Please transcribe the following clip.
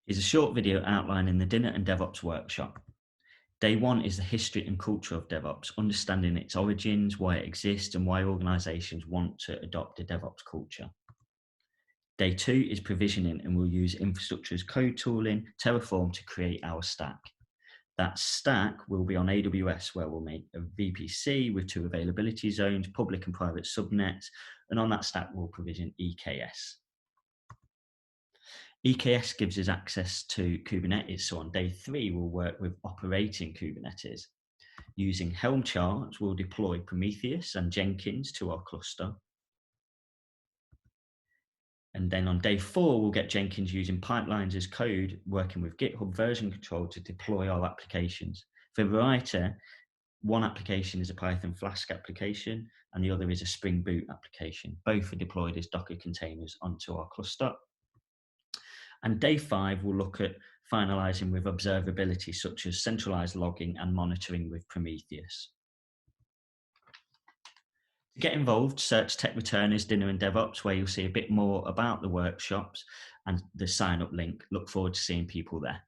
Is a short video outlining the Dinner and DevOps workshop. Day one is the history and culture of DevOps, understanding its origins, why it exists, and why organizations want to adopt a DevOps culture. Day two is provisioning, and we'll use infrastructure as code tooling, Terraform, to create our stack. That stack will be on AWS, where we'll make a VPC with 2 availability zones, public and private subnets, and on that stack we'll provision EKS. EKS gives us access to Kubernetes, so on day 3 we'll work with operating Kubernetes. Using Helm charts, we'll deploy Prometheus and Jenkins to our cluster. And then on day 4, we'll get Jenkins using pipelines as code, working with GitHub version control to deploy our applications. For variety, one application is a Python Flask application, and the other is a Spring Boot application. Both are deployed as Docker containers onto our cluster. And day 5, we'll look at finalizing with observability, such as centralized logging and monitoring with Prometheus. To get involved, search Tech Returners Dinner and DevOps, where you'll see a bit more about the workshops and the sign up link. Look forward to seeing people there.